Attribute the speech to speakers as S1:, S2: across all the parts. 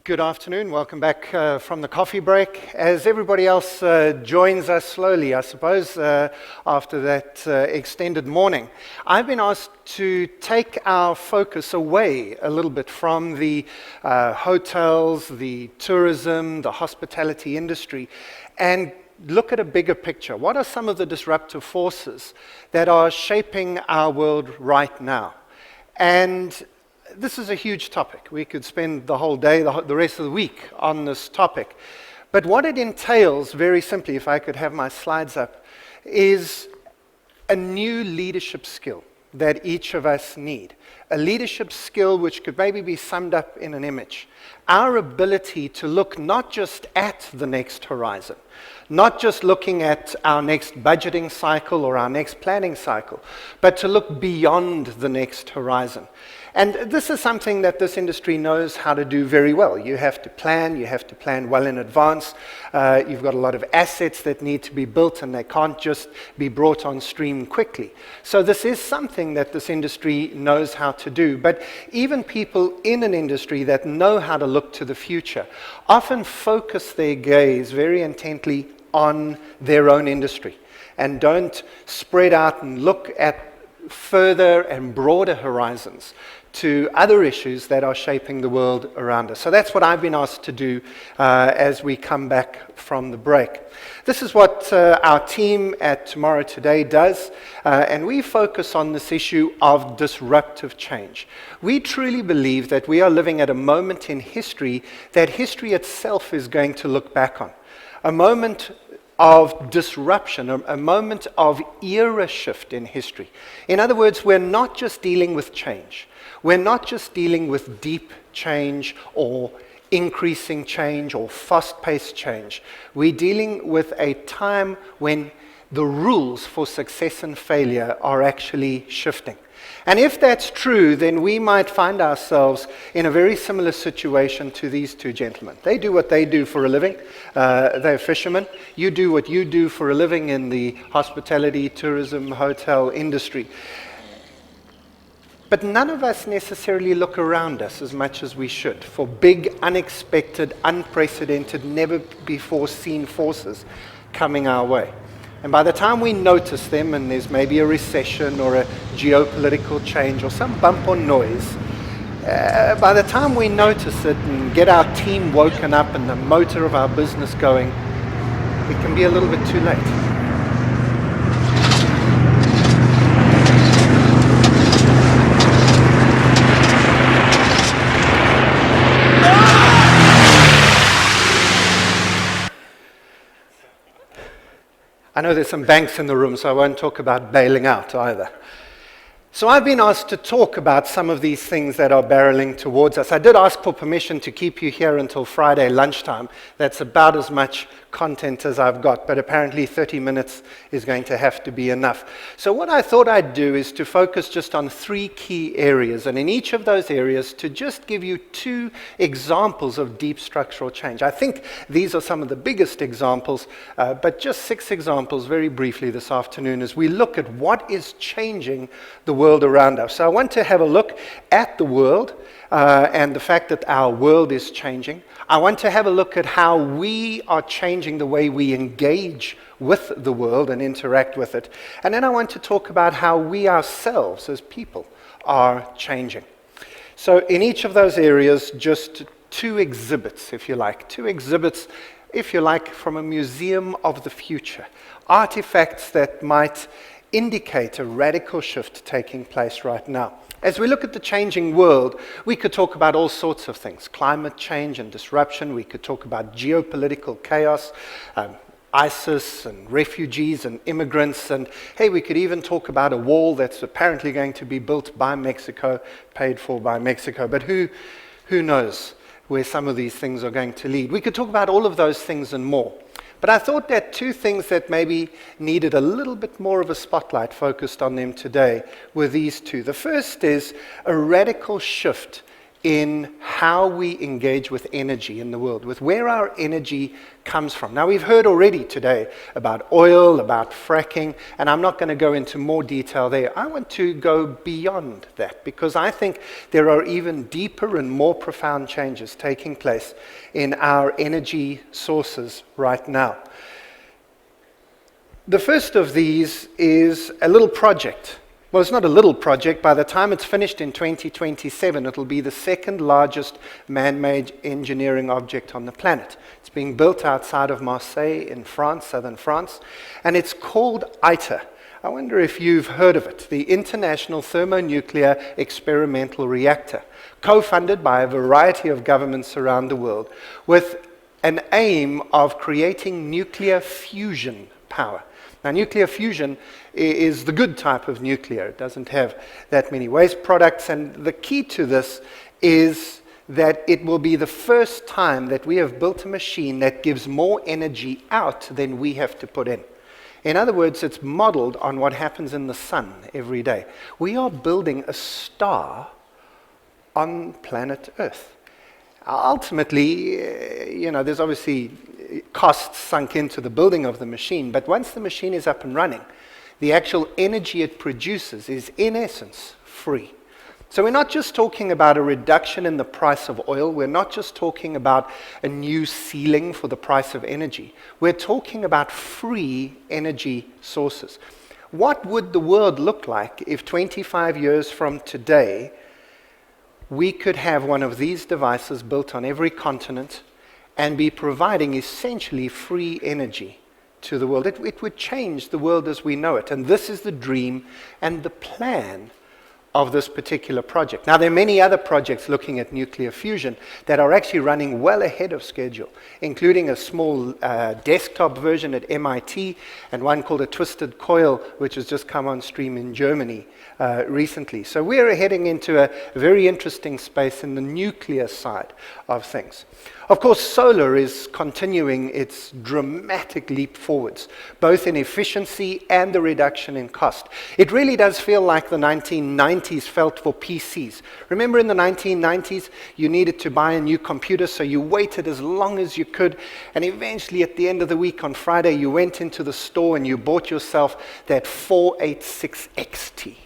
S1: Good afternoon. Welcome back from the coffee break. As everybody else joins us slowly, I suppose, after that extended morning, I've been asked to take our focus away a little bit from the hotels, the tourism, the hospitality industry, and look at a bigger picture. What are some of the disruptive forces that are shaping our world right now? And this is a huge topic. We could spend the whole day, the rest of the week on this topic. But what it entails, very simply, if I could have my slides up, is a new leadership skill that each of us need. A leadership skill which could maybe be summed up in an image. Our ability to look not just at the next horizon, not just looking at our next budgeting cycle or our next planning cycle, but to look beyond the next horizon. And this is something that this industry knows how to do very well. You have to plan well in advance. You've got a lot of assets that need to be built, and they can't just be brought on stream quickly. So this is something that this industry knows how to do. But even people in an industry that know how to look to the future often focus their gaze very intently on their own industry and don't spread out and look at further and broader horizons to other issues that are shaping the world around us. So that's what I've been asked to do as we come back from the break. This is what our team at Tomorrow Today does, and we focus on this issue of disruptive change. We truly believe that we are living at a moment in history that history itself is going to look back on. A moment of disruption, a moment of era shift in history. In other words, we're not just dealing with change. We're not just dealing with deep change or increasing change or fast-paced change. We're dealing with a time when the rules for success and failure are actually shifting. And if that's true, then we might find ourselves in a very similar situation to these two gentlemen. They do what they do for a living. They're fishermen. You do what you do for a living in the hospitality, tourism, hotel industry. But none of us necessarily look around us as much as we should for big, unexpected, unprecedented, never-before-seen forces coming our way. And by the time we notice them, and there's maybe a recession or a geopolitical change or some bump or noise, by the time we notice it and get our team woken up and the motor of our business going, it can be a little bit too late. I know there's some banks in the room, so I won't talk about bailing out either. So I've been asked to talk about some of these things that are barreling towards us. I did ask for permission to keep you here until Friday lunchtime. That's about as much content as I've got, but apparently 30 minutes is going to have to be enough. So what I thought I'd do is to focus just on three key areas, and in each of those areas to just give you two examples of deep structural change. I think these are some of the biggest examples, but just 6 examples very briefly this afternoon as we look at what is changing the world around us. So I want to have a look at the world and the fact that our world is changing. I want to have a look at how we are changing the way we engage with the world and interact with it. And then I want to talk about how we ourselves as people are changing. So in each of those areas, just 2 exhibits, if you like. 2 exhibits, if you like, from a museum of the future. Artifacts that might indicate a radical shift taking place right now. As we look at the changing world, we could talk about all sorts of things. Climate change and disruption. We could talk about geopolitical chaos, ISIS and refugees and immigrants. And hey, we could even talk about a wall that's apparently going to be built by Mexico, paid for by Mexico. But who knows where some of these things are going to lead. We could talk about all of those things and more. But I thought that 2 things that maybe needed a little bit more of a spotlight focused on them today were these 2. The first is a radical shift in how we engage with energy in the world, with where our energy comes from. Now, we've heard already today about oil, about fracking, and I'm not going to go into more detail there. I want to go beyond that because I think there are even deeper and more profound changes taking place in our energy sources right now. The first of these is a little project. Well, it's not a little project. By the time it's finished in 2027, it'll be the second largest man-made engineering object on the planet. It's being built outside of Marseille in France, southern France, and it's called ITER. I wonder if you've heard of it, the International Thermonuclear Experimental Reactor, co-funded by a variety of governments around the world, with an aim of creating nuclear fusion power. Now, nuclear fusion is the good type of nuclear. It doesn't have that many waste products, and the key to this is that it will be the first time that we have built a machine that gives more energy out than we have to put in. In other words, it's modeled on what happens in the sun every day. We are building a star on planet Earth. Ultimately, there's obviously costs sunk into the building of the machine, but once the machine is up and running, the actual energy it produces is, in essence, free. So we're not just talking about a reduction in the price of oil. We're not just talking about a new ceiling for the price of energy. We're talking about free energy sources. What would the world look like if 25 years from today, we could have one of these devices built on every continent and be providing essentially free energy to the world? It would change the world as we know it. And this is the dream and the plan of this particular project. Now, there are many other projects looking at nuclear fusion that are actually running well ahead of schedule, including a small desktop version at MIT and one called a twisted coil, which has just come on stream in Germany recently. So we're heading into a very interesting space in the nuclear side of things. Of course, solar is continuing its dramatic leap forwards, both in efficiency and the reduction in cost. It really does feel like the 1990s felt for PCs. Remember in the 1990s, you needed to buy a new computer, so you waited as long as you could, and eventually at the end of the week on Friday, you went into the store and you bought yourself that 486 XT.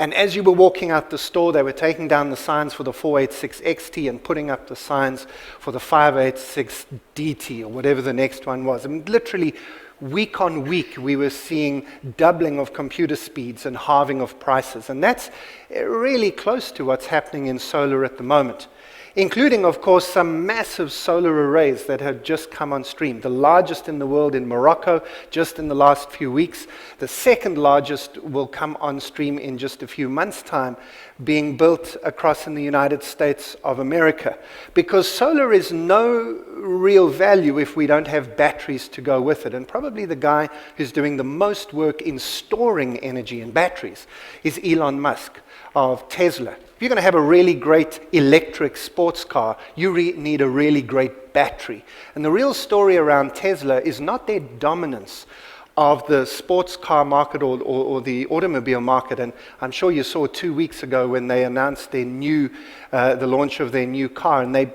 S1: And as you were walking out the store, they were taking down the signs for the 486 XT and putting up the signs for the 586 DT or whatever the next one was. I mean, literally, week on week, we were seeing doubling of computer speeds and halving of prices. And that's really close to what's happening in solar at the moment, including, of course, some massive solar arrays that have just come on stream. The largest in the world in Morocco, just in the last few weeks. The second largest will come on stream in just a few months' time, being built across in the United States of America. Because solar is no real value if we don't have batteries to go with it. And probably the guy who's doing the most work in storing energy in batteries is Elon Musk of Tesla. If you're going to have a really great electric sports car, you need a really great battery. And the real story around Tesla is not their dominance of the sports car market or the automobile market. And I'm sure you saw 2 weeks ago when they announced their the launch of their new car, and they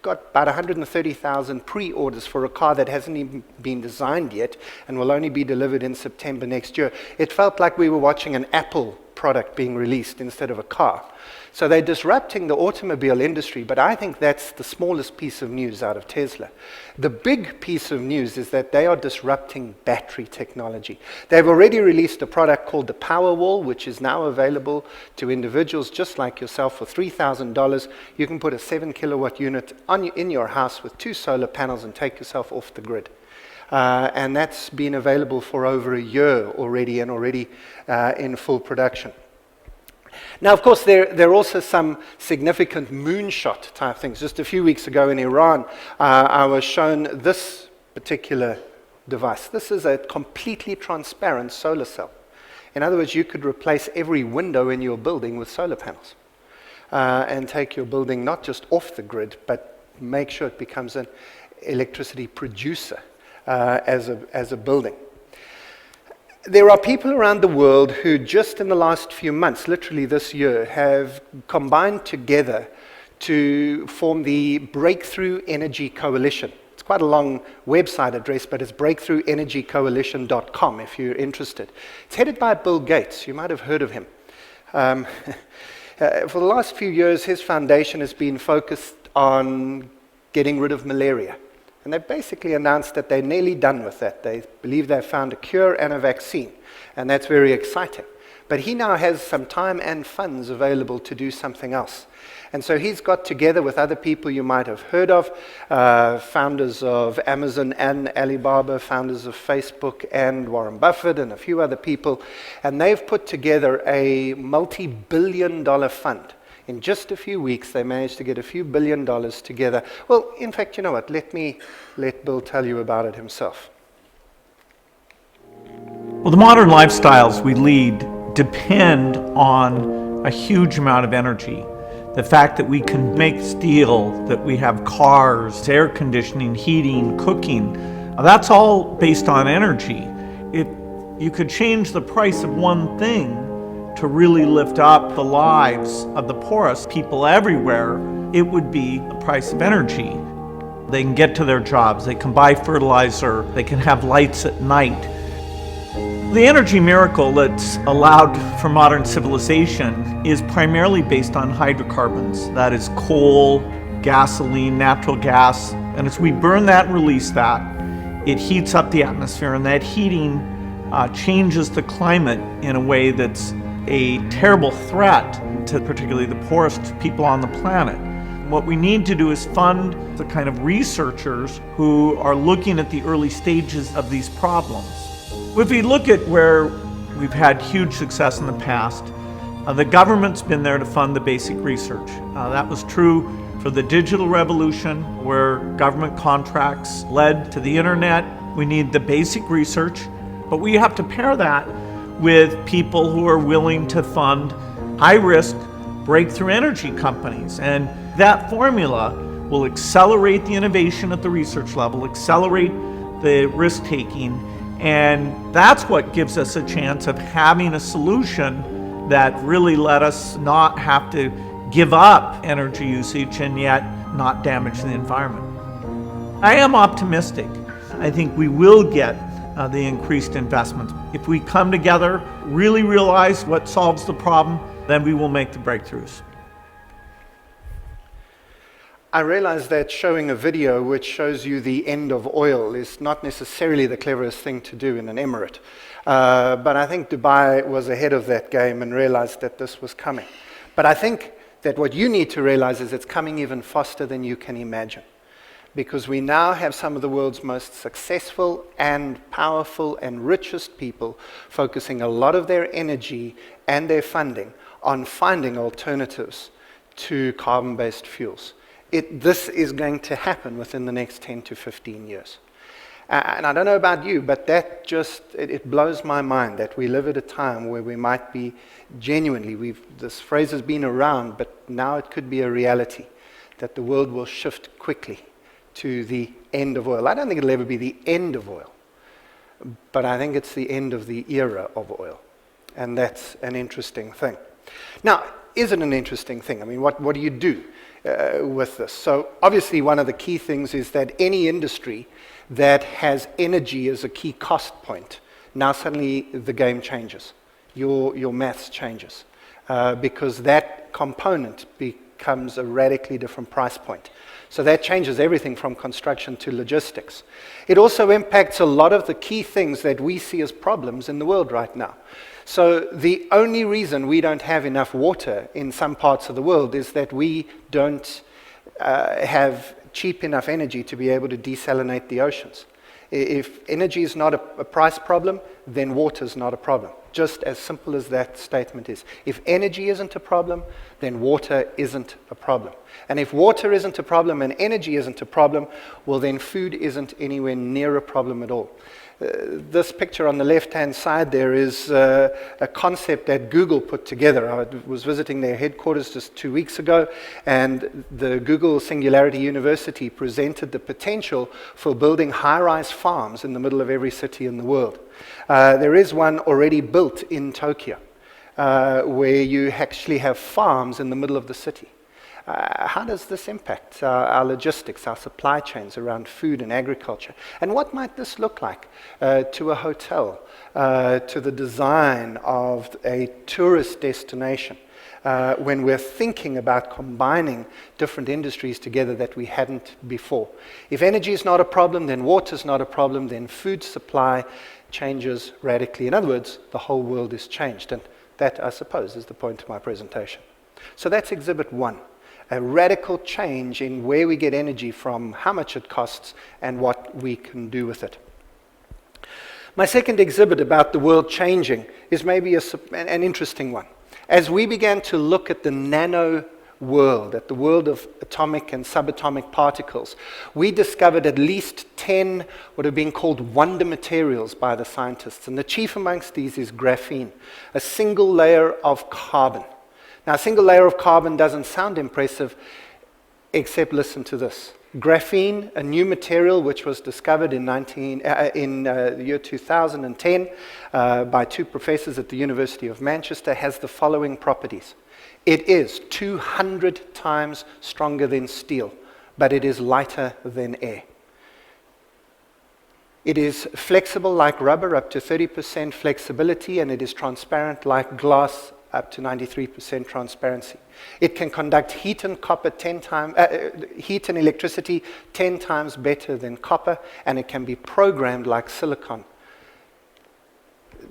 S1: got about 130,000 pre-orders for a car that hasn't even been designed yet and will only be delivered in September next year. It felt like we were watching an Apple product being released instead of a car. So they're disrupting the automobile industry, but I think that's the smallest piece of news out of Tesla. The big piece of news is that they are disrupting battery technology. They've already released a product called the Powerwall, which is now available to individuals just like yourself for $3,000. You can put a 7 kilowatt unit in your house with 2 solar panels and take yourself off the grid. And that's been available for over a year already and already in full production. Now, of course, there are also some significant moonshot type things. Just a few weeks ago in Iran, I was shown this particular device. This is a completely transparent solar cell. In other words, you could replace every window in your building with solar panels and take your building not just off the grid, but make sure it becomes an electricity producer as a building. There are people around the world who just in the last few months, literally this year, have combined together to form the Breakthrough Energy Coalition. It's quite a long website address, but it's breakthroughenergycoalition.com if you're interested. It's headed by Bill Gates. You might have heard of him. For the last few years, his foundation has been focused on getting rid of malaria. And they've basically announced that they're nearly done with that. They believe they've found a cure and a vaccine, and that's very exciting. But he now has some time and funds available to do something else. And so he's got together with other people you might have heard of, founders of Amazon and Alibaba, founders of Facebook and Warren Buffett and a few other people, and they've put together a multi-billion-dollar fund. In just a few weeks, they managed to get a few $1 billion together. Well, in fact, you know what? Let Bill tell you about it himself.
S2: Well, the modern lifestyles we lead depend on a huge amount of energy. The fact that we can make steel, that we have cars, air conditioning, heating, cooking, that's all based on energy. If you could change the price of one thing to really lift up the lives of the poorest people everywhere, it would be the price of energy. They can get to their jobs, they can buy fertilizer, they can have lights at night. The energy miracle that's allowed for modern civilization is primarily based on hydrocarbons. That is coal, gasoline, natural gas. And as we burn that and release that, it heats up the atmosphere, and that heating changes the climate in a way that's a terrible threat to particularly the poorest people on the planet. What we need to do is fund the kind of researchers who are looking at the early stages of these problems. If we look at where we've had huge success in the past, the government's been there to fund the basic research. That was true for the digital revolution, where government contracts led to the internet. We need the basic research, but we have to pair that with people who are willing to fund high-risk breakthrough energy companies. And that formula will accelerate the innovation at the research level, accelerate the risk-taking, and that's what gives us a chance of having a solution that really let us not have to give up energy usage and yet not damage the environment. I am optimistic. I think we will get the increased investments. If we come together, really realize what solves the problem, then we will make the breakthroughs.
S1: I realize that showing a video which shows you the end of oil is not necessarily the cleverest thing to do in an emirate. But I think Dubai was ahead of that game and realized that this was coming. But I think that what you need to realize is it's coming even faster than you can imagine. Because we now have some of the world's most successful and powerful and richest people focusing a lot of their energy and their funding on finding alternatives to carbon-based fuels. This is going to happen within the next 10 to 15 years. And I don't know about you, but that just, it blows my mind that we live at a time where we might be genuinely, this phrase has been around, but now it could be a reality, that the world will shift quickly to the end of oil. I don't think it'll ever be the end of oil, but I think it's the end of the era of oil. And that's an interesting thing. Now, is it an interesting thing? I mean, what do you do with this? So obviously one of the key things is that any industry that has energy as a key cost point, now suddenly the game changes. Your maths changes because that component becomes a radically different price point. So that changes everything from construction to logistics. It also impacts a lot of the key things that we see as problems in the world right now. So the only reason we don't have enough water in some parts of the world is that we don't have cheap enough energy to be able to desalinate the oceans. If energy is not a price problem, then water is not a problem. Just as simple as that statement is. If energy isn't a problem, then water isn't a problem. And if water isn't a problem and energy isn't a problem, well then food isn't anywhere near a problem at all. This picture on the left-hand side there is a concept that Google put together. I was visiting their headquarters just 2 weeks ago, and the Google Singularity University presented the potential for building high-rise farms in the middle of every city in the world. There is one already built in Tokyo, where you actually have farms in the middle of the city. How does this impact our logistics, our supply chains around food and agriculture? And what might this look like to a hotel, to the design of a tourist destination, when we're thinking about combining different industries together that we hadn't before? If energy is not a problem, then water is not a problem, then food supply changes radically. In other words, the whole world is changed. And that, I suppose, is the point of my presentation. So that's exhibit 1. A radical change in where we get energy from, how much it costs, and what we can do with it. My second exhibit about the world changing is maybe an interesting one. As we began to look at the nano world, at the world of atomic and subatomic particles, we discovered at least 10 what have been called wonder materials by the scientists. And the chief amongst these is graphene, a single layer of carbon. Now, a single layer of carbon doesn't sound impressive, except listen to this. Graphene, a new material which was discovered in the year 2010 by 2 professors at the University of Manchester, has the following properties. It is 200 times stronger than steel, but it is lighter than air. It is flexible like rubber, up to 30% flexibility, and it is transparent like glass, up to 93% transparency. It can conduct heat and heat and electricity 10 times better than copper, and it can be programmed like silicon.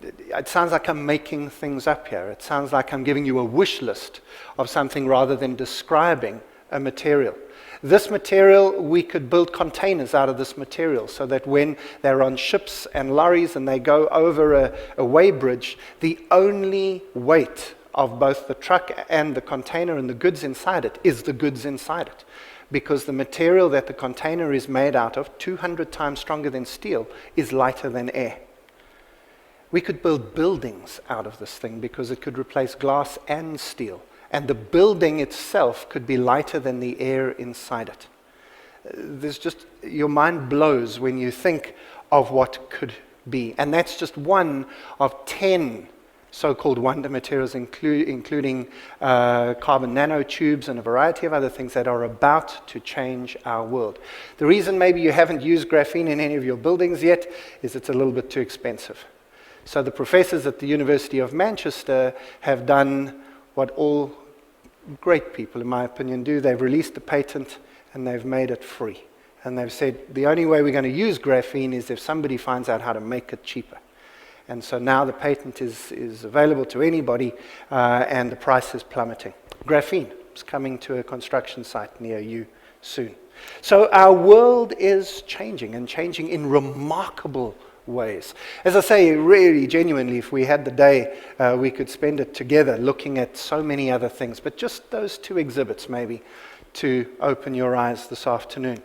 S1: It sounds like I'm making things up here. It sounds like I'm giving you a wish list of something rather than describing a material. This material, we could build containers out of this material so that when they're on ships and lorries and they go over a weighbridge, the only weight of both the truck and the container and the goods inside it is the goods inside it. Because the material that the container is made out of, 200 times stronger than steel, is lighter than air. We could build buildings out of this thing because it could replace glass and steel. And the building itself could be lighter than the air inside it. Your mind blows when you think of what could be. And that's just one of 10 so-called wonder materials, including carbon nanotubes and a variety of other things that are about to change our world. The reason maybe you haven't used graphene in any of your buildings yet is it's a little bit too expensive. So the professors at the University of Manchester have done what all great people, in my opinion, do. They've released the patent and they've made it free. And they've said, the only way we're going to use graphene is if somebody finds out how to make it cheaper. And so now the patent is available to anybody, and the price is plummeting. Graphene is coming to a construction site near you soon. So our world is changing, and changing in remarkable ways. As I say, really, genuinely, if we had the day, we could spend it together looking at so many other things. But just those 2 exhibits, maybe, to open your eyes this afternoon.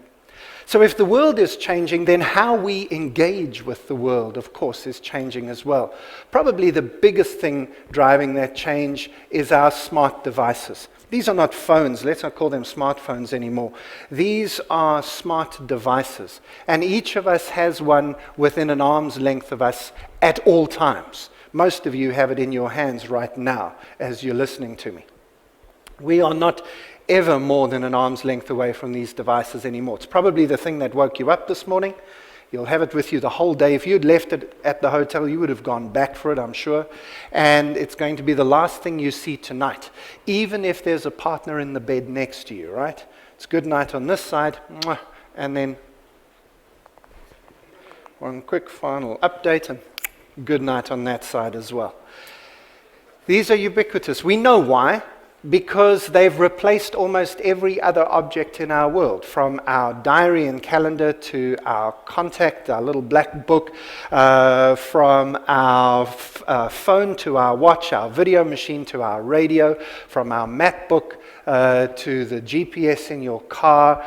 S1: So if the world is changing, then how we engage with the world, of course, is changing as well. Probably the biggest thing driving that change is our smart devices. These are not phones. Let's not call them smartphones anymore. These are smart devices. And each of us has one within an arm's length of us at all times. Most of you have it in your hands right now as you're listening to me. We are not ever more than an arm's length away from these devices anymore. It's probably the thing that woke you up this morning. You'll have it with you the whole day. If you'd left it at the hotel, you would have gone back for it, I'm sure. And it's going to be the last thing you see tonight, even if there's a partner in the bed next to you, right? It's good night on this side, and then one quick final update, and good night on that side as well. These are ubiquitous. We know why. Because they've replaced almost every other object in our world, from our diary and calendar to our contact, our little black book, from our phone to our watch, our video machine to our radio, from our map book to the GPS in your car.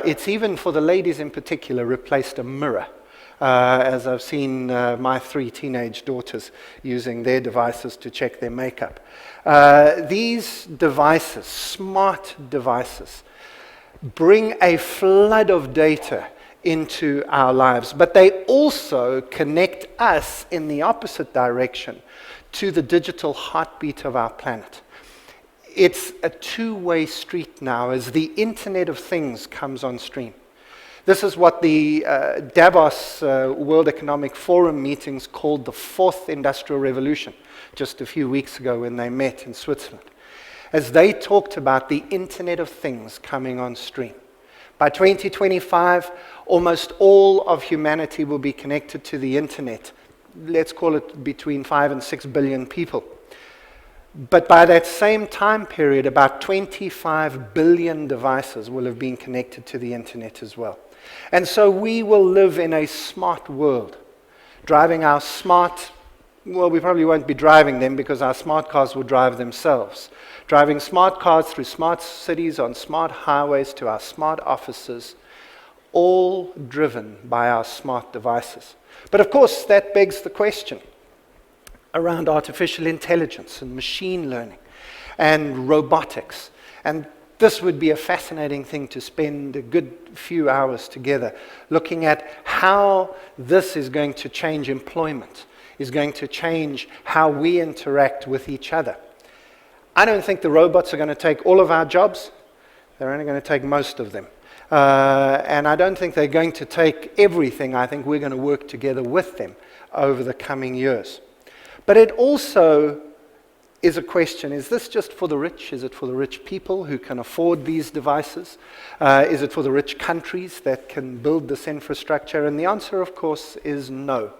S1: It's even, for the ladies in particular, replaced a mirror. as I've seen my 3 teenage daughters using their devices to check their makeup. These devices, smart devices, bring a flood of data into our lives, but they also connect us in the opposite direction to the digital heartbeat of our planet. It's a two-way street now as the Internet of Things comes on stream. This is what the Davos World Economic Forum meetings called the fourth industrial revolution, just a few weeks ago when they met in Switzerland, as they talked about the Internet of Things coming on stream. By 2025, almost all of humanity will be connected to the Internet. Let's call it between 5 and 6 billion people. But by that same time period, about 25 billion devices will have been connected to the Internet as well. And so we will live in a smart world, driving our smart, well, we probably won't be driving them because our smart cars will drive themselves. Driving smart cars through smart cities, on smart highways, to our smart offices, all driven by our smart devices. But of course, that begs the question around artificial intelligence and machine learning and robotics. And this would be a fascinating thing to spend a good few hours together looking at how this is going to change employment, is going to change how we interact with each other. I don't think the robots are going to take all of our jobs. They're only going to take most of them. And I don't think they're going to take everything. I think we're going to work together with them over the coming years. But it also is a question, is this just for the rich? Is it for the rich people who can afford these devices? Is it for the rich countries that can build this infrastructure? And the answer, of course, is no.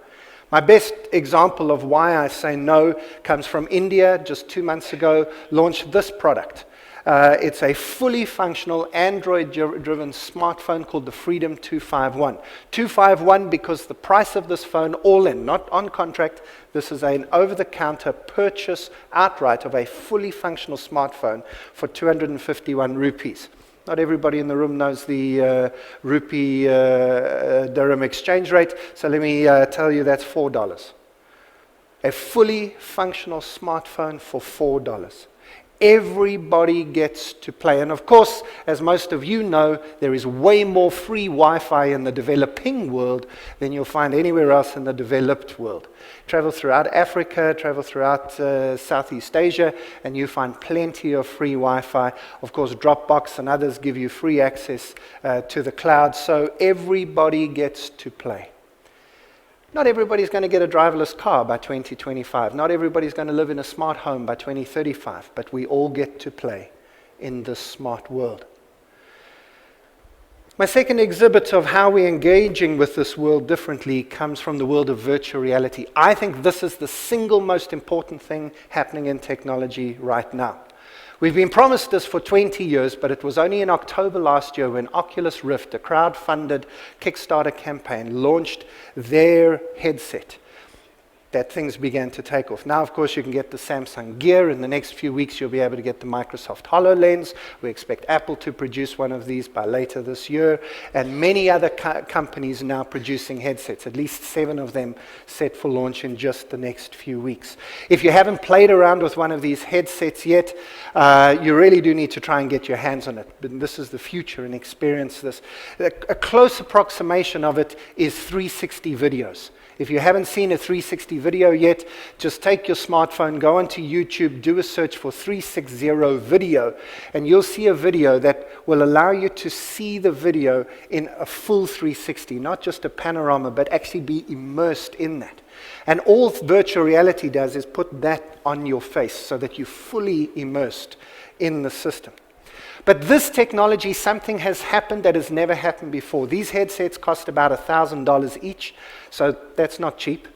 S1: My best example of why I say no comes from India. Just 2 months ago, launched this product. It's a fully functional Android-driven smartphone called the Freedom 251. 251 because the price of this phone, all in, not on contract, this is an over-the-counter purchase outright of a fully functional smartphone for 251 rupees. Not everybody in the room knows the rupee dirham exchange rate, so let me tell you that's $4. A fully functional smartphone for $4. Everybody gets to play. And of course, as most of you know, there is way more free Wi-Fi in the developing world than you'll find anywhere else in the developed world. Travel throughout Africa, travel throughout Southeast Asia, and you find plenty of free Wi-Fi. Of course, Dropbox and others give you free access to the cloud, so everybody gets to play. Not everybody's going to get a driverless car by 2025. Not everybody's going to live in a smart home by 2035. But we all get to play in this smart world. My second exhibit of how we're engaging with this world differently comes from the world of virtual reality. I think this is the single most important thing happening in technology right now. We've been promised this for 20 years, but it was only in October last year when Oculus Rift, a crowd-funded Kickstarter campaign, launched their headset that things began to take off. Now, of course, you can get the Samsung Gear. In the next few weeks, you'll be able to get the Microsoft HoloLens. We expect Apple to produce one of these by later this year. And many other companies now producing headsets, at least 7 of them set for launch in just the next few weeks. If you haven't played around with one of these headsets yet, you really do need to try and get your hands on it. But this is the future, and experience this. A close approximation of it is 360 videos. If you haven't seen a 360 video yet, just take your smartphone, go onto YouTube, do a search for 360 video, and you'll see a video that will allow you to see the video in a full 360, not just a panorama, but actually be immersed in that. And all virtual reality does is put that on your face so that you're fully immersed in the system. But this technology, something has happened that has never happened before. These headsets cost about $1,000 each, so that's not cheap.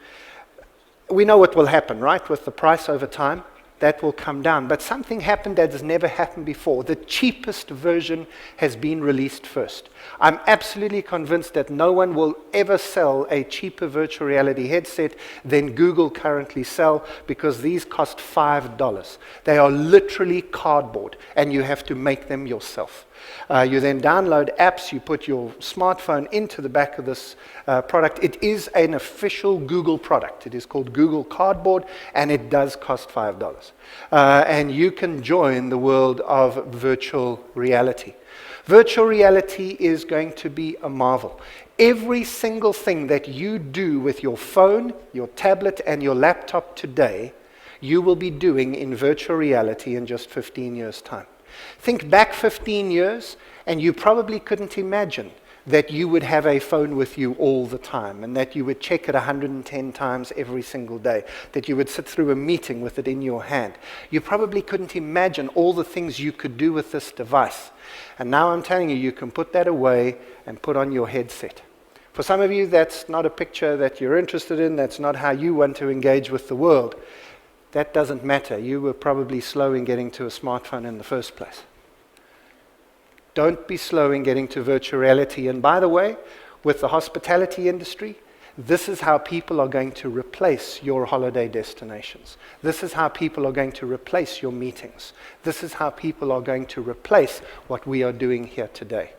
S1: We know what will happen, right, with the price over time. that will come down. But something happened that has never happened before. The cheapest version has been released first. I'm absolutely convinced that no one will ever sell a cheaper virtual reality headset than Google currently sell, because these cost $5. They are literally cardboard, and you have to make them yourself. You then download apps, you put your smartphone into the back of this product. It is an official Google product. It is called Google Cardboard, and it does cost $5. And you can join the world of virtual reality. Virtual reality is going to be a marvel. Every single thing that you do with your phone, your tablet, and your laptop today, you will be doing in virtual reality in just 15 years' time. Think back 15 years, and you probably couldn't imagine that you would have a phone with you all the time, and that you would check it 110 times every single day, that you would sit through a meeting with it in your hand. You probably couldn't imagine all the things you could do with this device. And now I'm telling you, you can put that away and put on your headset. For some of you, that's not a picture that you're interested in. That's not how you want to engage with the world. That doesn't matter. You were probably slow in getting to a smartphone in the first place. Don't be slow in getting to virtual reality. And by the way, with the hospitality industry, this is how people are going to replace your holiday destinations. This is how people are going to replace your meetings. This is how people are going to replace what we are doing here today.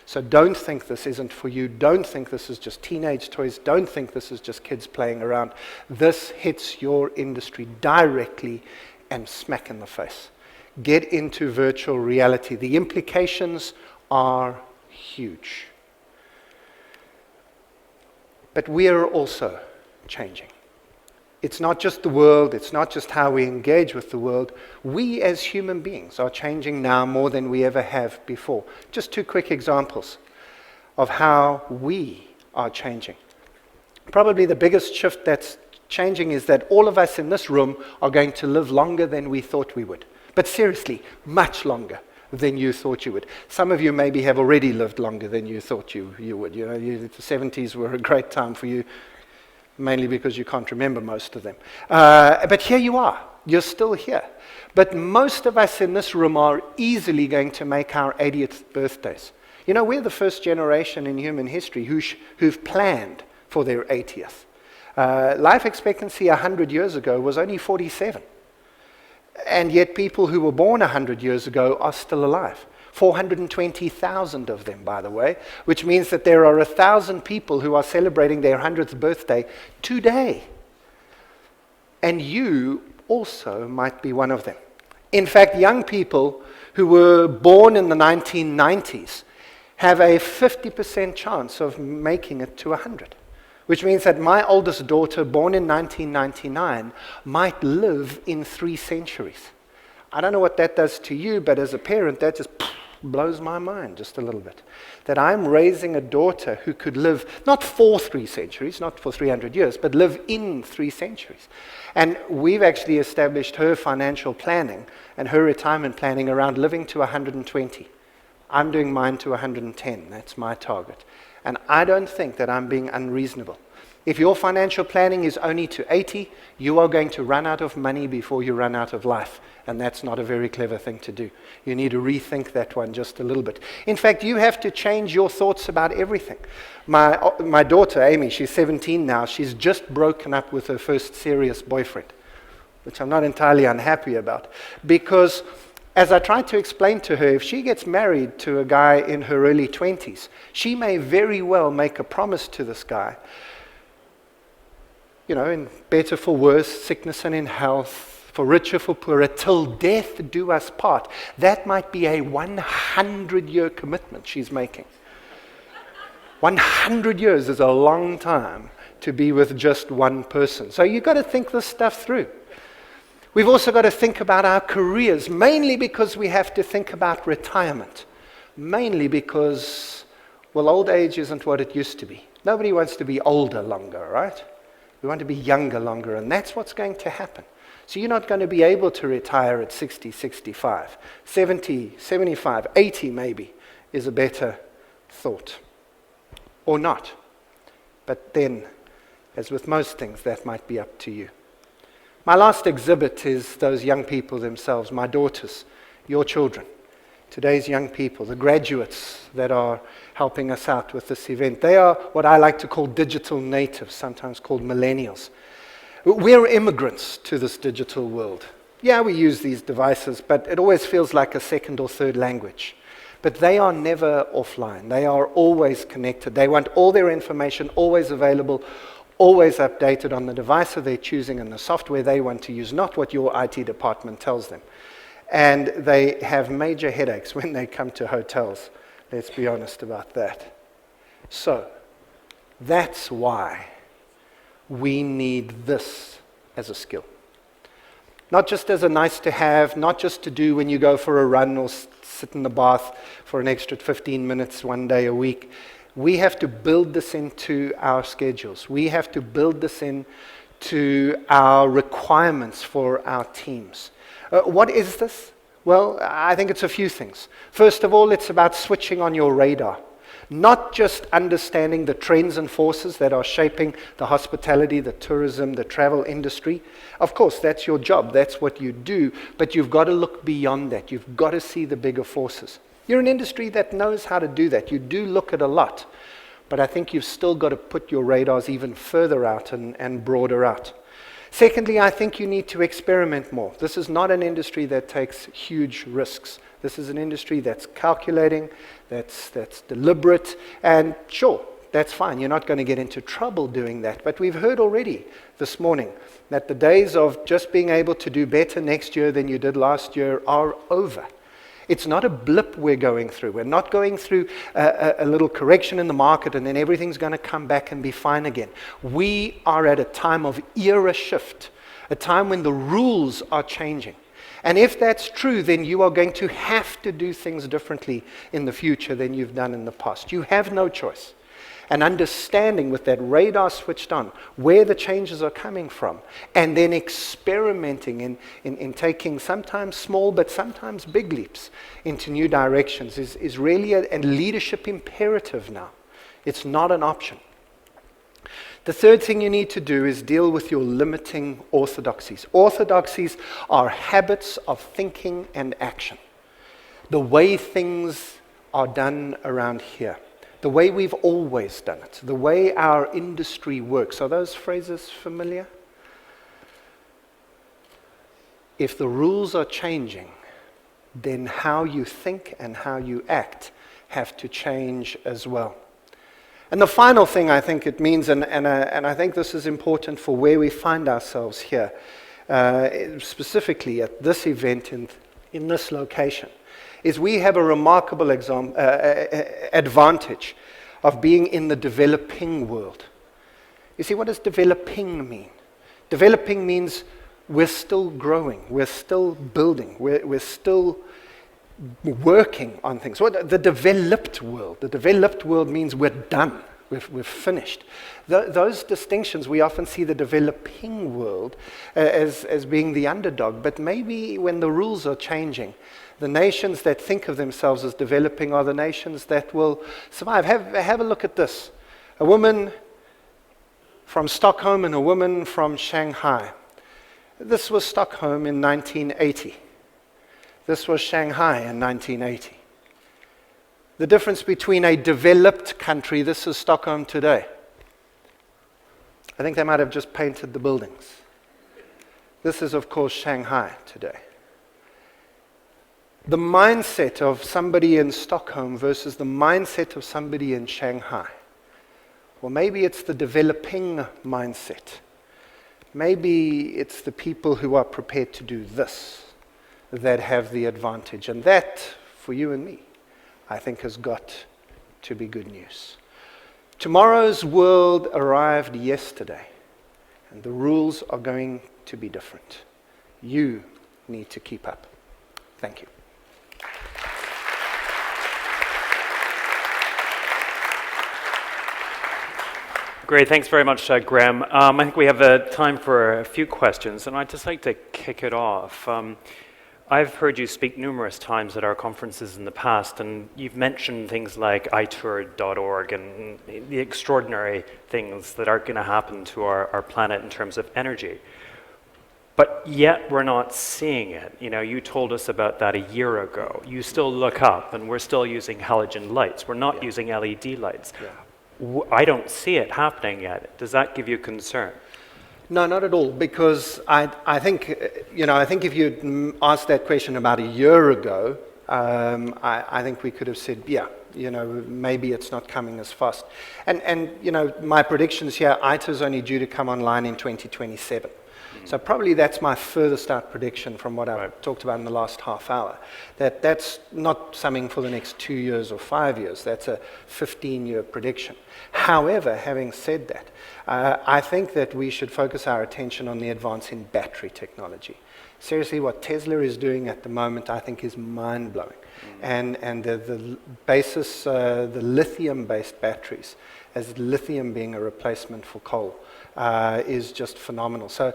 S1: So don't think this isn't for you. Don't think this is just teenage toys. Don't think this is just kids playing around. This hits your industry directly and smack in the face. Get into virtual reality. The implications are huge. But we are also changing. It's not just the world, it's not just how we engage with the world. We as human beings are changing now more than we ever have before. Just two quick examples of how we are changing. Probably the biggest shift that's changing is that all of us in this room are going to live longer than we thought we would. But seriously, much longer than you thought you would. Some of you maybe have already lived longer than you thought you would. You know, the 70s were a great time for you, mainly because you can't remember most of them. But here you are. You're still here. But most of us in this room are easily going to make our 80th birthdays. You know, we're the first generation in human history who've planned for their 80th. Life expectancy 100 years ago was only 47. And yet people who were born 100 years ago are still alive. 420,000 of them, by the way, which means that there are 1,000 people who are celebrating their 100th birthday today. And you also might be one of them. In fact, young people who were born in the 1990s have a 50% chance of making it to 100. Which means that my oldest daughter, born in 1999, might live in 3 centuries. I don't know what that does to you, but as a parent, that just blows my mind just a little bit. That I'm raising a daughter who could live, not for 3 centuries, not for 300 years, but live in 3 centuries. And we've actually established her financial planning and her retirement planning around living to 120. I'm doing mine to 110. That's my target. And I don't think that I'm being unreasonable. If your financial planning is only to 80, you are going to run out of money before you run out of life. And that's not a very clever thing to do. You need to rethink that one just a little bit. In fact, you have to change your thoughts about everything. My daughter, Amy, she's 17 now. She's just broken up with her first serious boyfriend, which I'm not entirely unhappy about. Because as I tried to explain to her, if she gets married to a guy in her early 20s, she may very well make a promise to this guy, you know, in better for worse, sickness and in health, for richer for poorer, till death do us part. That might be a 100-year commitment she's making. 100 years is a long time to be with just one person. So you've got to think this stuff through. We've also got to think about our careers, mainly because we have to think about retirement. Mainly because, well, old age isn't what it used to be. Nobody wants to be older longer, right? We want to be younger longer, and that's what's going to happen. So you're not going to be able to retire at 60, 65, 70, 75, 80 maybe is a better thought. Or not. But then, as with most things, that might be up to you. My last exhibit is those young people themselves, my daughters, your children, today's young people, the graduates that are helping us out with this event. They are what I like to call digital natives, sometimes called millennials. We're immigrants to this digital world. Yeah, we use these devices, but it always feels like a second or third language. But they are never offline. They are always connected. They want all their information always available, always updated on the device that they're choosing and the software they want to use, not what your IT department tells them. And they have major headaches when they come to hotels. Let's be honest about that. So, that's why we need this as a skill. Not just as a nice to have, not just to do when you go for a run or sit in the bath for an extra 15 minutes one day a week. We have to build this into our schedules. We have to build this into our requirements for our teams. What is this? Well, I think it's a few things. First of all, it's about switching on your radar. Not just understanding the trends and forces that are shaping the hospitality, the tourism, the travel industry. Of course, that's your job. That's what you do. But you've got to look beyond that. You've got to see the bigger forces. You're an industry that knows how to do that. You do look at a lot. But I think you've still got to put your radars even further out and broader out. Secondly, I think you need to experiment more. This is not an industry that takes huge risks. This is an industry that's calculating, that's deliberate, and sure, that's fine. You're not going to get into trouble doing that. But we've heard already this morning that the days of just being able to do better next year than you did last year are over. It's not a blip we're going through. We're not going through a little correction in the market and then everything's going to come back and be fine again. We are at a time of era shift, a time when the rules are changing. And if that's true, then you are going to have to do things differently in the future than you've done in the past. You have no choice. And understanding with that radar switched on where the changes are coming from, and then experimenting in taking sometimes small but sometimes big leaps into new directions is really a leadership imperative now. It's not an option. The third thing you need to do is deal with your limiting orthodoxies. Orthodoxies are habits of thinking and action. The way things are done around here. The way we've always done it. The way our industry works. Are those phrases familiar? If the rules are changing, then how you think and how you act have to change as well. And the final thing I think it means, and I think this is important for where we find ourselves here, specifically at this event in this location, is we have a remarkable advantage of being in the developing world. You see, what does developing mean? Developing means we're still growing, we're still building, we're still working on things. What the developed world means we're done, we've finished. Those distinctions, we often see the developing world as being the underdog, but maybe when the rules are changing, the nations that think of themselves as developing are the nations that will survive. Have a look at this. A woman from Stockholm and a woman from Shanghai. This was Stockholm in 1980. This was Shanghai in 1980. The difference between a developed country, this is Stockholm today. I think they might have just painted the buildings. This is, of course, Shanghai today. The mindset of somebody in Stockholm versus the mindset of somebody in Shanghai. Well, maybe it's the developing mindset. Maybe it's the people who are prepared to do this that have the advantage. And that, for you and me, I think has got to be good news. Tomorrow's world arrived yesterday, and the rules are going to be different. You need to keep up. Thank you.
S3: Great, thanks very much, Graeme. I think we have time for a few questions, and I'd just like to kick it off. I've heard you speak numerous times at our conferences in the past, and you've mentioned things like itour.org and the extraordinary things that are going to happen to our planet in terms of energy. But yet we're not seeing it. You know, you told us about that a year ago. You still look up and we're still using halogen lights. We're not using LED lights. I don't see it happening yet. Does that give you concern?
S1: No, not at all, because I think, I think if you'd asked that question about a year ago, I think we could have said, maybe it's not coming as fast. And my predictions here, ITER is only due to come online in 2027. So probably that's my furthest out prediction from what I've talked about in the last half hour. That's not something for the next 2 years or 5 years. That's a 15-year prediction. However, having said that, I think that we should focus our attention on the advance in battery technology. Seriously, what Tesla is doing at the moment, I think, is mind-blowing. And the basis, the lithium-based batteries, as lithium being a replacement for coal, is just phenomenal. So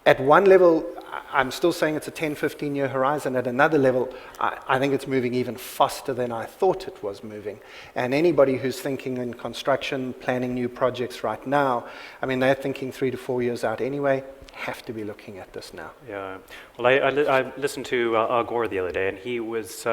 S1: at one level, I'm still saying it's a 10, 15-year horizon. At another level, I think it's moving even faster than I thought it was moving. And anybody who's thinking in construction, planning new projects right now, I mean, they're thinking 3 to 4 years out anyway, have to be looking at this now.
S3: Yeah. Well, I listened to Al Gore the other day, and he was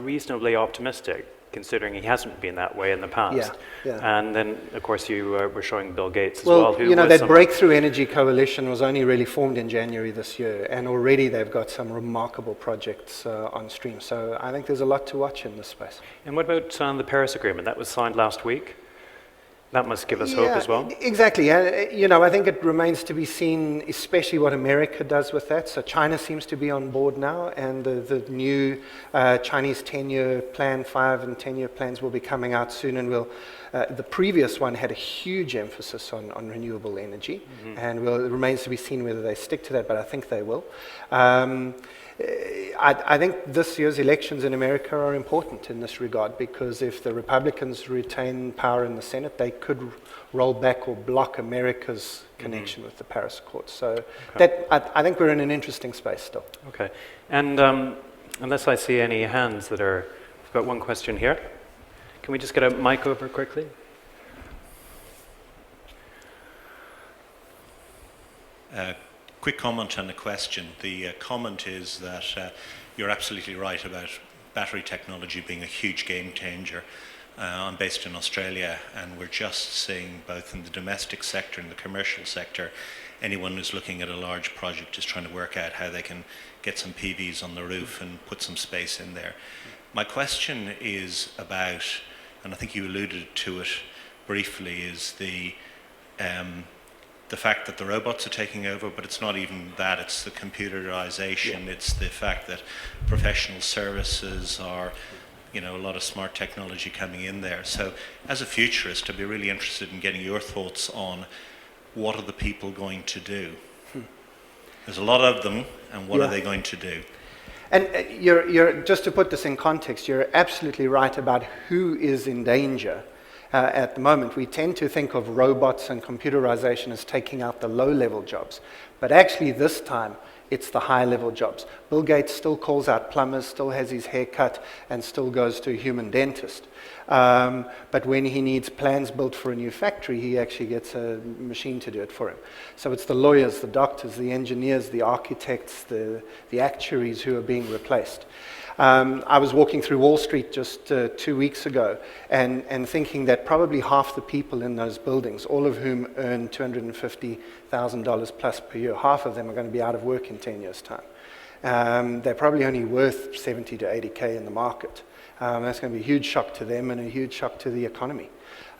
S3: reasonably optimistic, considering he hasn't been that way in the past. And then, of course, you were showing Bill Gates as well.
S1: That Breakthrough Energy Coalition was only really formed in January this year, and already they've got some remarkable projects on stream. So I think there's a lot to watch in this space.
S3: And what about the Paris Agreement? That was signed last week. That must give us hope as well.
S1: Exactly. I think it remains to be seen, especially what America does with that. So China seems to be on board now, and the new Chinese 10-year plan, 5 and 10-year plans will be coming out soon. And the previous one had a huge emphasis on renewable energy, and it remains to be seen whether they stick to that, but I think they will. I think this year's elections in America are important in this regard, because if the Republicans retain power in the Senate, they could roll back or block America's connection with the Paris Accord. So I think we're in an interesting space still.
S3: Okay. And unless I see any hands that are... We've got one question here. Can we just get a mic over quickly?
S4: Quick comment and a question. The comment is that you're absolutely right about battery technology being a huge game changer. I'm based in Australia, and we're just seeing, both in the domestic sector and the commercial sector, anyone who's looking at a large project is trying to work out how they can get some PVs on the roof and put some space in there. My question is about, and I think you alluded to it briefly, is the fact that the robots are taking over, but it's not even that, it's the computerization, it's the fact that professional services are, a lot of smart technology coming in there. So as a futurist, I'd be really interested in getting your thoughts on what are the people going to do? There's a lot of them, and what are they going to do?
S1: And you're just to put this in context, you're absolutely right about who is in danger. At the moment, we tend to think of robots and computerization as taking out the low-level jobs. But actually, this time, it's the high-level jobs. Bill Gates still calls out plumbers, still has his hair cut, and still goes to a human dentist. But when he needs plans built for a new factory, he actually gets a machine to do it for him. So it's the lawyers, the doctors, the engineers, the architects, the actuaries who are being replaced. I was walking through Wall Street just 2 weeks ago and thinking that probably half the people in those buildings, all of whom earn $250,000 plus per year, half of them are going to be out of work in 10 years' time. They're probably only worth 70 to 80K in the market. That's going to be a huge shock to them and a huge shock to the economy.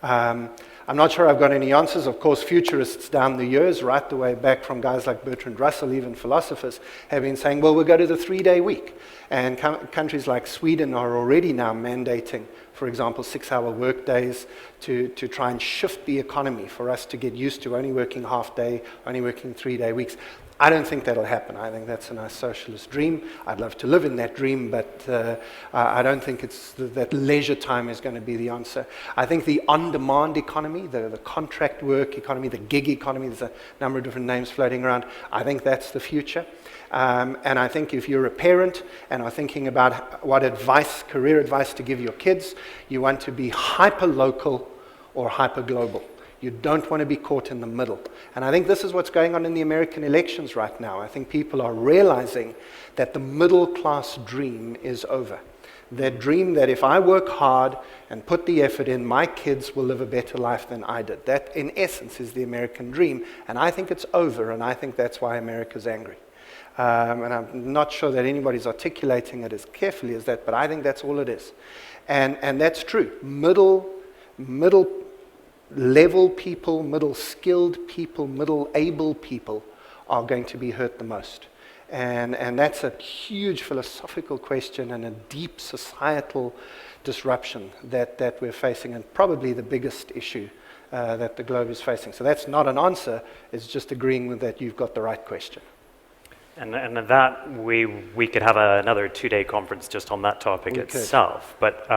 S1: I'm not sure I've got any answers. Of course, futurists down the years, right the way back from guys like Bertrand Russell, even philosophers, have been saying, well, we'll go to the 3-day week. And countries like Sweden are already now mandating, for example, 6-hour work days to try and shift the economy for us to get used to only working half day, only working 3-day weeks. I don't think that'll happen. I think that's a nice socialist dream. I'd love to live in that dream, but I don't think that leisure time is going to be the answer. I think the on-demand economy, the contract work economy, the gig economy, there's a number of different names floating around. I think that's the future. And I think if you're a parent and are thinking about what career advice to give your kids, you want to be hyper-local or hyper-global. You don't want to be caught in the middle. And I think this is what's going on in the American elections right now. I think people are realizing that the middle class dream is over. That dream that if I work hard and put the effort in, my kids will live a better life than I did. That, in essence, is the American dream. And I think it's over, and I think that's why America's angry. And I'm not sure that anybody's articulating it as carefully as that, but I think that's all it is. And that's true. Middle level people, middle skilled people, middle able people are going to be hurt the most. And that's a huge philosophical question and a deep societal disruption that we're facing, and probably the biggest issue that the globe is facing. So that's not an answer, it's just agreeing with that you've got the right question.
S3: And that we could have another 2-day conference just on that topic itself. But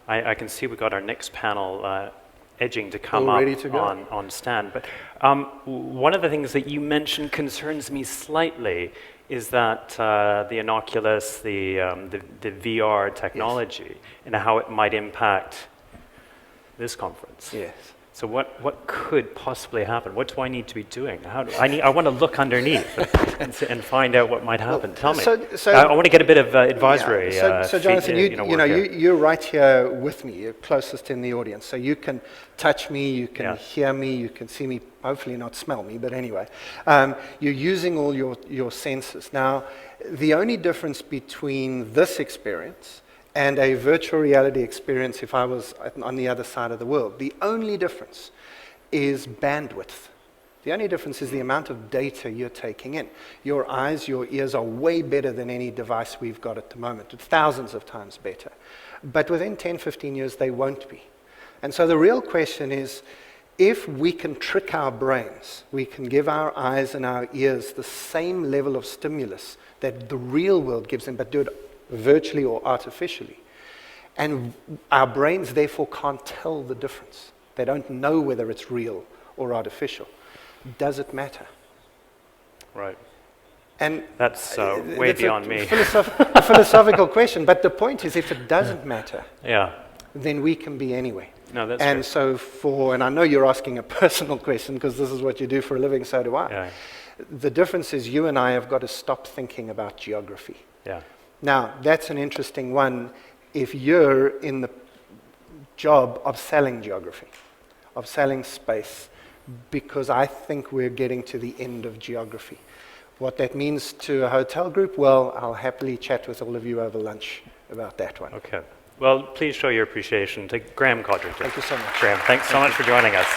S3: I can see we've got our next panel edging to come up on stand. But one of the things that you mentioned concerns me slightly is that the Oculus, the VR technology, and how it might impact this conference.
S1: Yes.
S3: So what could possibly happen? What do I need to be doing? I want to look underneath and find out what might happen. Tell me. I want to get a bit of advisory.
S1: So Jonathan, you're right here with me. You're closest in the audience, so you can touch me, you can hear me, you can see me. Hopefully not smell me, but anyway, you're using all your senses. Now, the only difference between this experience and a virtual reality experience if I was on the other side of the world, the only difference is bandwidth. The only difference is the amount of data you're taking in. Your eyes, your ears are way better than any device we've got at the moment, thousands of times better. But within 10, 15 years, they won't be. And so the real question is, if we can trick our brains, we can give our eyes and our ears the same level of stimulus that the real world gives them, but do it virtually or artificially. And our brains therefore can't tell the difference. They don't know whether it's real or artificial. Does it matter?
S3: Right.
S1: And
S3: that's way beyond me.
S1: A philosophical question, but the point is, if it doesn't matter, then we can be anyway.
S3: No, that's
S1: and
S3: true.
S1: And I know you're asking a personal question because this is what you do for a living, so do I.
S3: Yeah.
S1: The difference is you and I have got to stop thinking about geography.
S3: Yeah.
S1: Now, that's an interesting one if you're in the job of selling geography, of selling space, because I think we're getting to the end of geography. What that means to a hotel group, well, I'll happily chat with all of you over lunch about that one.
S3: Okay. Well, please show your appreciation to Graeme Codrington.
S1: Thank you so much.
S3: Graeme, thanks so much for joining us.